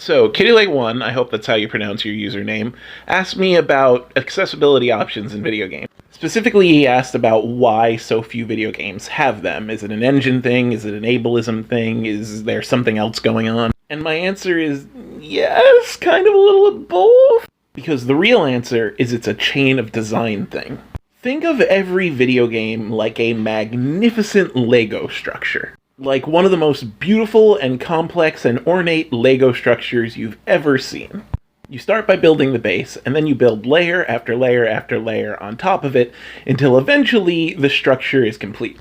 So, KittyLake1, I hope that's how you pronounce your username, asked me about accessibility options in video games. Specifically, he asked about why so few video games have them. Is it an engine thing? Is it an ableism thing? Is there something else going on? And my answer is yes, kind of a little of both. Because the real answer is it's a chain of design thing. Think of every video game like a magnificent Lego structure. Like one of the most beautiful and complex and ornate Lego structures you've ever seen. You start by building the base, and then you build layer after layer after layer on top of it until eventually the structure is complete.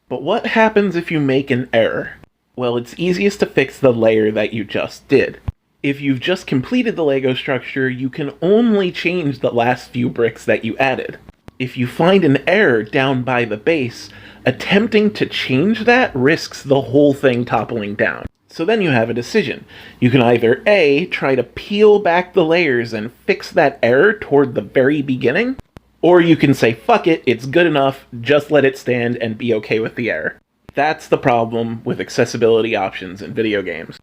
But what happens if you make an error? Well, it's easiest to fix the layer that you just did. If you've just completed the Lego structure, you can only change the last few bricks that you added. If you find an error down by the base, attempting to change that risks the whole thing toppling down. So then you have a decision. You can either A, try to peel back the layers and fix that error toward the very beginning, or you can say, fuck it, it's good enough, just let it stand and be okay with the error. That's the problem with accessibility options in video games.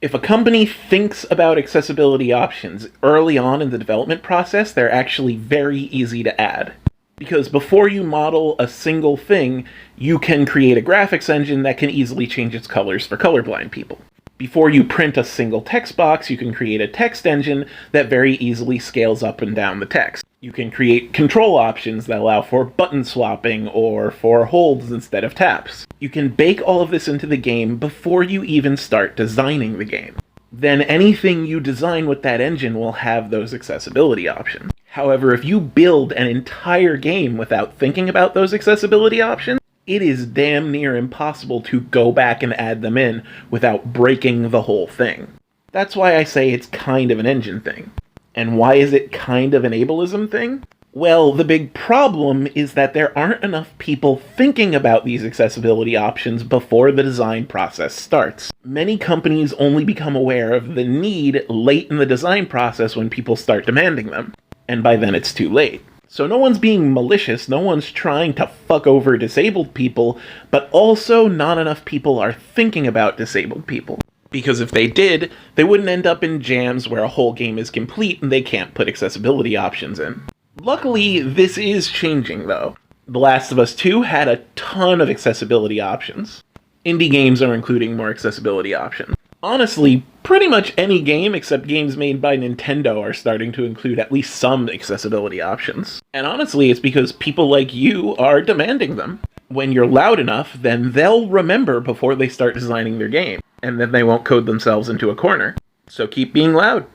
If a company thinks about accessibility options early on in the development process, they're actually very easy to add. Because before you model a single thing, you can create a graphics engine that can easily change its colors for colorblind people. Before you print a single text box, you can create a text engine that very easily scales up and down the text. You can create control options that allow for button swapping or for holds instead of taps. You can bake all of this into the game before you even start designing the game. Then anything you design with that engine will have those accessibility options. However, if you build an entire game without thinking about those accessibility options, it is damn near impossible to go back and add them in without breaking the whole thing. That's why I say it's kind of an engine thing. And why is it kind of an ableism thing? Well, the big problem is that there aren't enough people thinking about these accessibility options before the design process starts. Many companies only become aware of the need late in the design process when people start demanding them. And by then it's too late. So no one's being malicious, no one's trying to fuck over disabled people, but also not enough people are thinking about disabled people. Because if they did, they wouldn't end up in jams where a whole game is complete and they can't put accessibility options in. Luckily, this is changing though. The Last of Us 2 had a ton of accessibility options. Indie games are including more accessibility options. Honestly, pretty much any game except games made by Nintendo are starting to include at least some accessibility options. And honestly, it's because people like you are demanding them. When you're loud enough, then they'll remember before they start designing their game, and then they won't code themselves into a corner. So keep being loud.